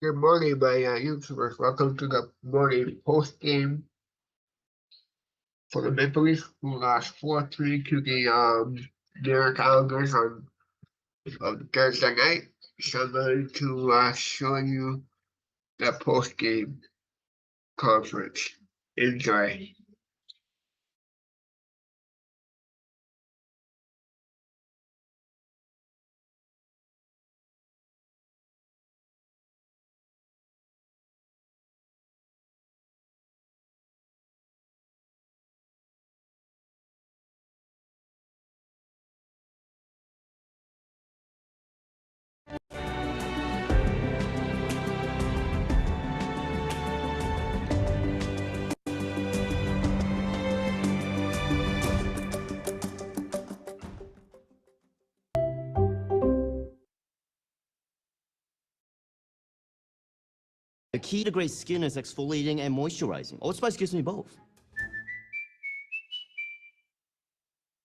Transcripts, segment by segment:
Good morning, my YouTubers. Welcome to the morning post game for the Maple Leafs, who lost 4-3 to the New York Islanders on Thursday night. So I'm going to show you the post game conference. Enjoy. The key to great skin is exfoliating and moisturizing. Old Spice gives me both.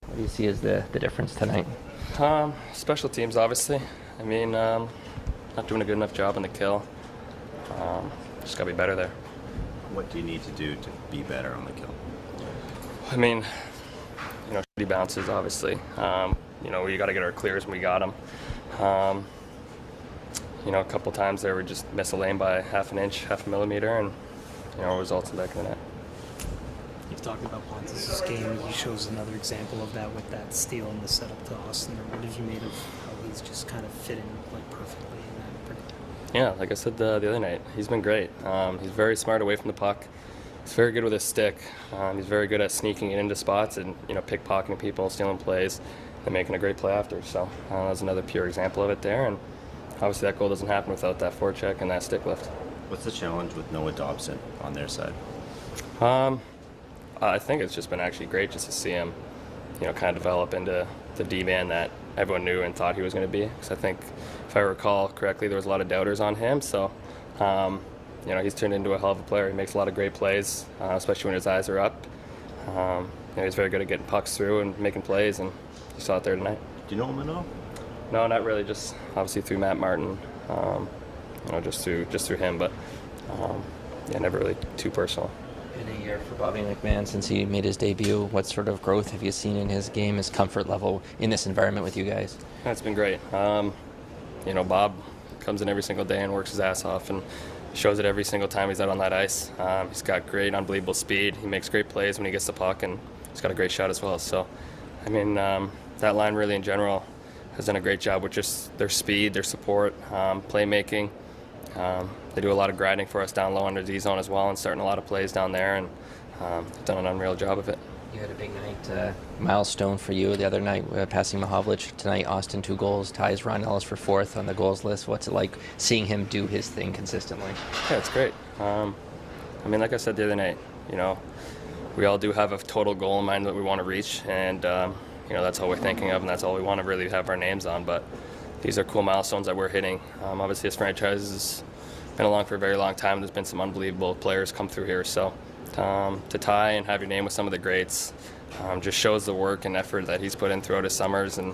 What do you see as the difference tonight? Special teams, obviously. I mean, not doing a good enough job on the kill. Just gotta be better there. What do you need to do to be better on the kill? I mean, shitty bounces, obviously. We gotta get our clears when we got them. A couple times there we just miss a lane by half an inch, half a millimeter, and results in the back of the net. You've talked about Pontus' game. He shows another example of that with that steal and the setup to Austin. What have you made of how he's just kind of fit in perfectly in that? Yeah, like I said the other night, he's been great. He's very smart away from the puck. He's very good with his stick. He's very good at sneaking it into spots and pickpocketing people, stealing plays, and making a great play after. So that was another pure example of it there. And obviously that goal doesn't happen without that forecheck and that stick lift. What's the challenge with Noah Dobson on their side? I think it's just been actually great just to see him, kind of develop into the D-man that everyone knew and thought he was going to be. Because I think, if I recall correctly, there was a lot of doubters on him. So, he's turned into a hell of a player. He makes a lot of great plays, especially when his eyes are up. He's very good at getting pucks through and making plays, and you saw it there tonight. Do you know him at all? No, not really. Just obviously through Matt Martin, just through him, but never really too personal. In a year for Bobby McMahon since he made his debut, what sort of growth have you seen in his game, his comfort level in this environment with you guys? It's been great. Bob comes in every single day and works his ass off and shows it every single time he's out on that ice. He's got great, unbelievable speed. He makes great plays when he gets the puck, and he's got a great shot as well. So, that line really in general has done a great job with just their speed, their support, playmaking. They do a lot of grinding for us down low under D-zone as well and starting a lot of plays down there, and done an unreal job of it. You had a big night, milestone for you the other night, passing Mahovlich. Tonight, Austin 2 goals, ties Ron Ellis for 4th on the goals list. What's it like seeing him do his thing consistently? Yeah, it's great. Like I said the other night, we all do have a total goal in mind that we want to reach, and that's all we're thinking of, and that's all we want to really have our names on. But these are cool milestones that we're hitting. Obviously, this franchise has been along for a very long time. There's been some unbelievable players come through here. So to tie and have your name with some of the greats just shows the work and effort that he's put in throughout his summers, and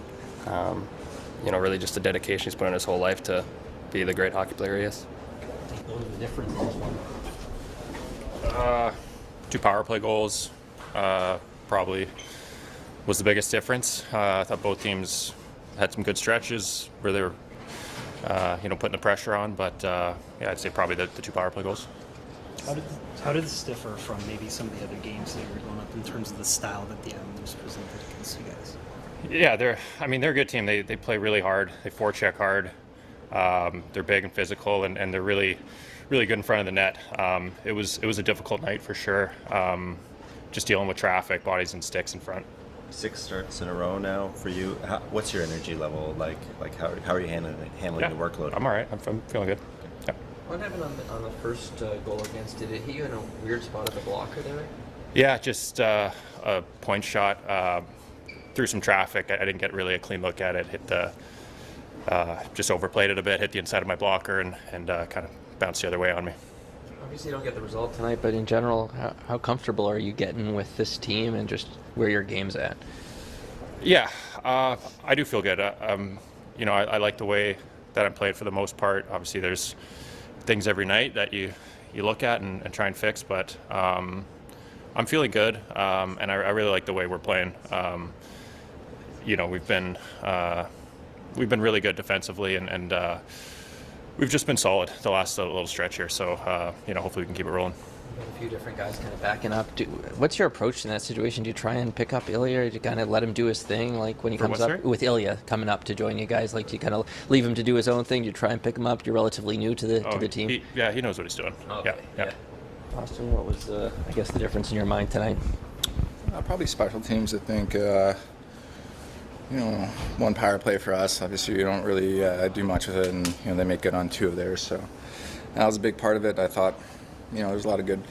really just the dedication he's put in his whole life to be the great hockey player he is. What was the difference in this one? 2 power play goals probably was the biggest difference. I thought both teams had some good stretches where they were putting the pressure on, but I'd say probably the 2 power play goals. How did this differ from maybe some of the other games that were going up in terms of the style that the Islanders presented against you guys? Yeah, they're a good team. They play really hard. They forecheck hard. They're big and physical, and they're really good in front of the net. It was a difficult night for sure. Just dealing with traffic, bodies and sticks in front. 6 starts in a row now for you. What's your energy level like? How are you handling the workload? I'm all right. I'm feeling good. Yeah. What happened on the first goal against? Did it hit you in a weird spot at the blocker there? Yeah, just a point shot through some traffic. I didn't get really a clean look at it. Hit the just overplayed it a bit. Hit the inside of my blocker and kind of bounced the other way on me. Obviously, you don't get the result tonight, but in general, how comfortable are you getting with this team and just where your game's at? Yeah, I do feel good. I like the way that I'm played for the most part. Obviously, there's things every night that you look at and try and fix, but I'm feeling good, and I really like the way we're playing. We've been really good defensively, and we've just been solid the last little stretch here. So hopefully we can keep it rolling. A few different guys kind of backing up. What's your approach in that situation? Do you try and pick up Ilya, or do you kind of let him do his thing? Like when he comes up with Ilya coming up to join you guys, like do you kind of leave him to do his own thing? Do you try and pick him up? You're relatively new to the team. He knows what he's doing. Okay. Yeah. Austin, what was I guess the difference in your mind tonight? Probably special teams. I think one power play for us. Obviously, we don't really do much with it, and they make good on 2 of theirs. So that was a big part of it. I thought, there's a lot of good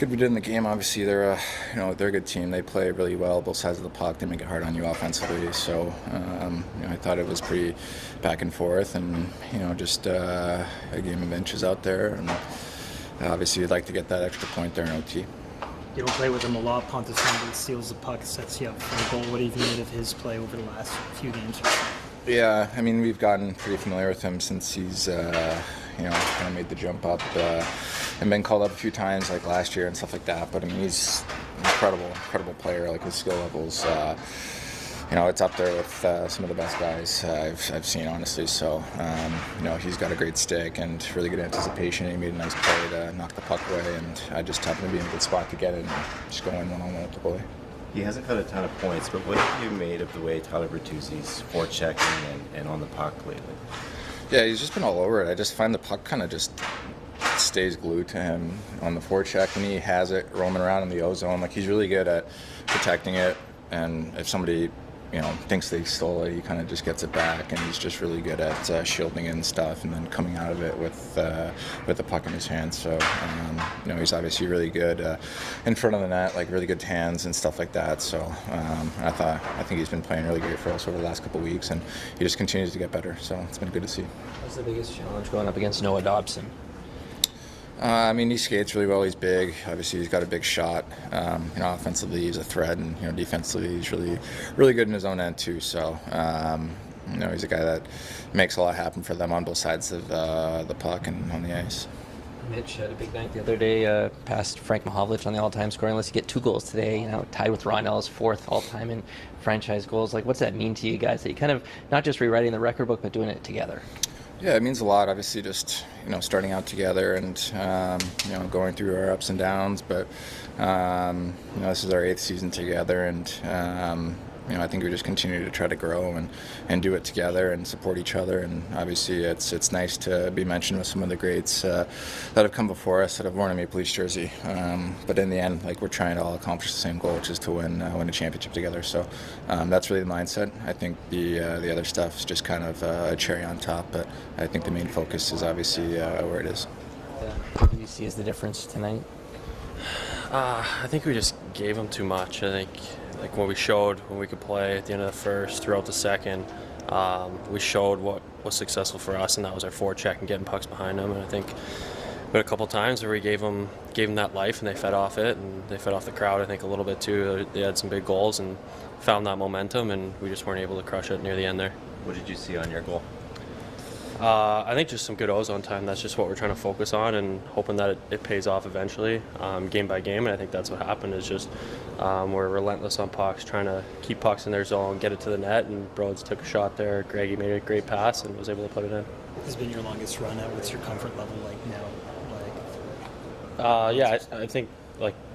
we did in the game. Obviously, they're a good team. They play really well, both sides of the puck. They make it hard on you offensively. So I thought it was pretty back and forth, and just a game of inches out there. And obviously, you'd like to get that extra point there in OT. You don't play with him a lot. Pontus steals the puck, sets you up for a goal. What have you made of his play over the last few games? Yeah, I mean, we've gotten pretty familiar with him since he's, kind of made the jump up and been called up a few times, like last year and stuff like that. But I mean, he's an incredible player. Like his skill levels, it's up there with some of the best guys I've seen, honestly. So, he's got a great stick and really good anticipation. He made a nice play to knock the puck away, and I just happened to be in a good spot to get it and just go in one-on-one with the goalie. He hasn't got a ton of points, but what have you made of the way Tyler Bertuzzi's forechecking and on the puck lately? Yeah, he's just been all over it. I just find the puck kind of just stays glued to him on the forecheck when he has it roaming around in the O-zone. Like, he's really good at protecting it, and if somebody thinks they stole it, he kind of just gets it back, and he's just really good at shielding it and stuff, and then coming out of it with the puck in his hands. So he's obviously really good in front of the net, like really good hands and stuff like that. So I think he's been playing really great for us over the last couple of weeks, and he just continues to get better. So it's been good to see. What's the biggest challenge going up against Noah Dobson? He skates really well. He's big. Obviously, he's got a big shot. Offensively, he's a threat, and defensively, he's really good in his own end too. So, he's a guy that makes a lot happen for them on both sides of the puck and on the ice. Mitch had a big night the other day, passed Frank Mahovlich on the all-time scoring list. You get 2 goals today, tied with Ron Ellis, 4th all-time in franchise goals. Like, what's that mean to you guys? That you kind of not just rewriting the record book, but doing it together? Yeah, it means a lot. Obviously, just starting out together and going through our ups and downs. But this is our 8th season together, and I think we just continue to try to grow and do it together and support each other. And obviously, it's nice to be mentioned with some of the greats that have come before us that have worn a Maple Leafs jersey. But in the end, we're trying to all accomplish the same goal, which is to win a championship together. So that's really the mindset. I think the other stuff is just kind of a cherry on top. But I think the main focus is obviously where it is. What do you see as the difference tonight? I think we just gave them too much. I think when we showed when we could play at the end of the first, throughout the second, we showed what was successful for us, and that was our forecheck and getting pucks behind them. And I think we had a couple times where we gave them that life, and they fed off it, and they fed off the crowd, I think, a little bit too. They had some big goals and found that momentum, and we just weren't able to crush it near the end there. What did you see on your goal? I think just some good ozone time. That's just what we're trying to focus on, and hoping that it pays off eventually, game by game. And I think that's what happened. Is just we're relentless on pucks, trying to keep pucks in their zone, get it to the net. And Broads took a shot there. Greggy made a great pass and was able to put it in. This has been your longest run out. What's your comfort level like now? I think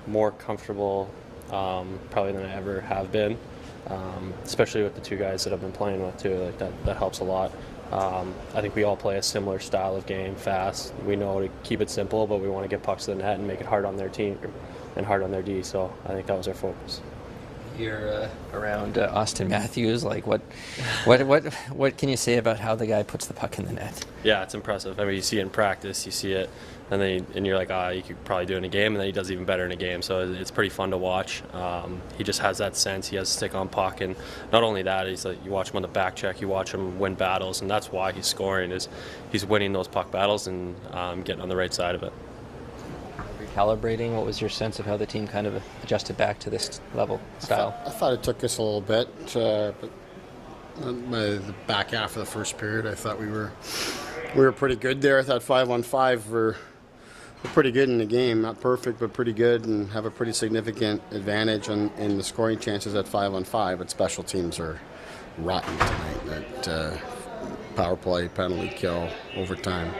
more comfortable probably than I ever have been, especially with the 2 guys that I've been playing with too. That helps a lot. I think we all play a similar style of game, fast. We know to keep it simple, but we want to get pucks to the net and make it hard on their team and hard on their D. So I think that was our focus. You're around Austin Matthews. What can you say about how the guy puts the puck in the net? Yeah, it's impressive. I mean, you see it in practice, you see it, and you're like, you could probably do it in a game, and then he does even better in a game. So it's pretty fun to watch. He just has that sense. He has a stick on puck, and not only that, you watch him on the back check, you watch him win battles, and that's why he's scoring. Is he's winning those puck battles and getting on the right side of it. Recalibrating. What was your sense of how the team kind of adjusted back to this level style? I thought it took us a little bit, but the back half of the first period, I thought we were we were pretty good there. I thought 5-on-5 we're pretty good in the game. Not perfect, but pretty good, and have a pretty significant advantage in the scoring chances at 5-on-5. But special teams are rotten tonight. That power play, penalty kill, overtime.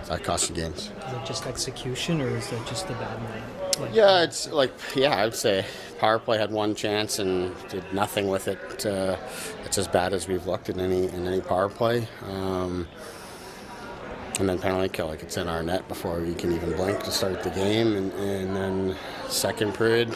That cost you games. Is it just execution, or is that just a bad night? Like, yeah, it's like, yeah, I would say power play had one chance and did nothing with it. It's as bad as we've looked in any power play. And then penalty kill, like it's in our net before we can even blink to start the game. And then second period,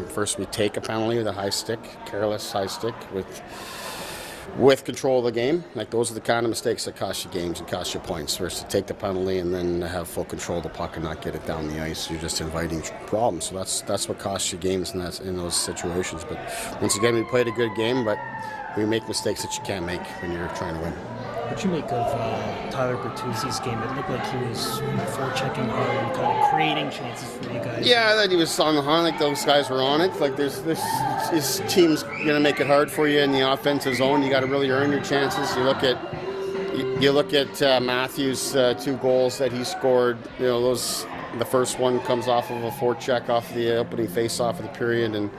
first we take a penalty with a high stick, careless high stick with control of the game. Like those are the kind of mistakes that cost you games and cost you points. Versus to take the penalty and then have full control of the puck and not get it down the ice. You're just inviting problems. So that's what costs you games in those situations. But once again, we played a good game, but we make mistakes that you can't make when you're trying to win. What you make of Tyler Bertuzzi's game? It looked like he was forechecking hard and kind of creating chances for you guys. Yeah, that he was on the hunt. Like those guys were on it. Like this team's gonna make it hard for you in the offensive zone. You got to really earn your chances. You look at Matthews' 2 goals that he scored. You know, those. The first one comes off of a forecheck off the opening face-off of the period, and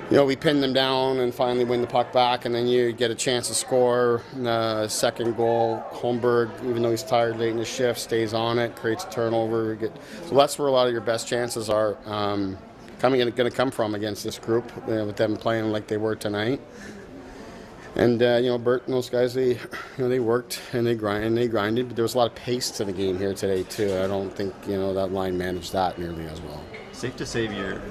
you know, we pin them down and finally win the puck back, and then you get a chance to score. Second goal, Holmberg, even though he's tired late in the shift, stays on it, creates a turnover. So that's where a lot of your best chances are going to come from against this group, with them playing like they were tonight. And Bert and those guys, they worked and they grinded, but there was a lot of pace to the game here today too. I don't think that line managed that nearly as well. Safe to say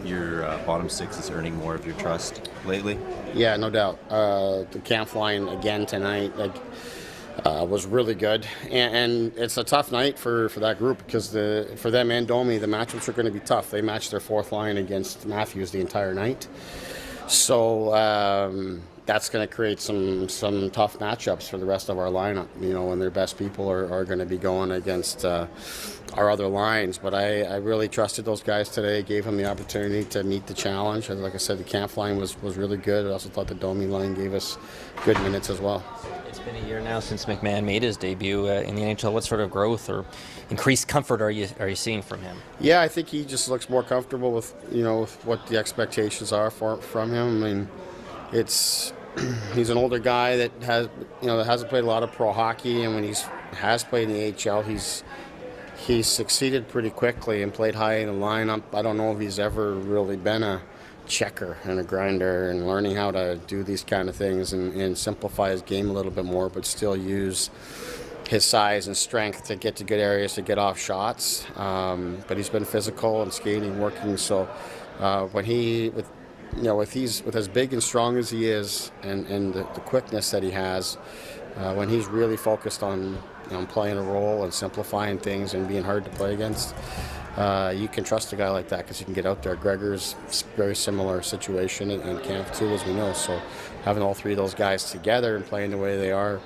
your bottom 6 is earning more of your trust lately? Yeah, no doubt. The camp line again tonight was really good, and it's a tough night for that group because for them and Domi, the matchups are going to be tough. They matched their 4th line against Matthews the entire night, so that's going to create some tough matchups for the rest of our lineup. When their best people are going to be going against our other lines. But I really trusted those guys today, gave them the opportunity to meet the challenge. And like I said, the camp line was really good. I also thought the Domi line gave us good minutes as well. It's been a year now since McMahon made his debut in the NHL. What sort of growth or increased comfort are you seeing from him? Yeah, I think he just looks more comfortable with with what the expectations are from him. I mean, he's an older guy that hasn't played a lot of pro hockey, and when he has played in the AHL, he's succeeded pretty quickly and played high in the lineup. I don't know if he's ever really been a checker and a grinder, and learning how to do these kind of things and simplify his game a little bit more, but still use his size and strength to get to good areas to get off shots. But he's been physical and skating, working. So with as big and strong as he is, and the quickness that he has, when he's really focused on playing a role and simplifying things and being hard to play against, you can trust a guy like that because you can get out there. Gregor's very similar situation in camp too, as we know. So having all 3 of those guys together and playing the way they are,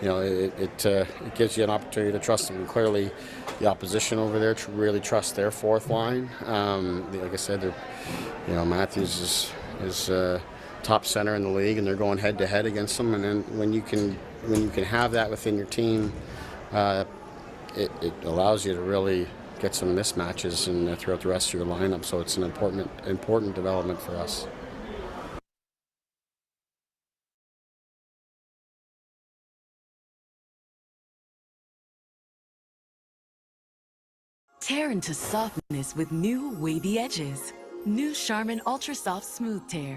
it gives you an opportunity to trust them. And clearly, the opposition over there really trusts their 4th line. Like I said, Matthews is top center in the league, and they're going head to head against them. And then when you can have that within your team, it allows you to really get some mismatches throughout the rest of your lineup. So it's an important development for us. Tear into softness with new wavy edges. New Charmin Ultra Soft Smooth Tear.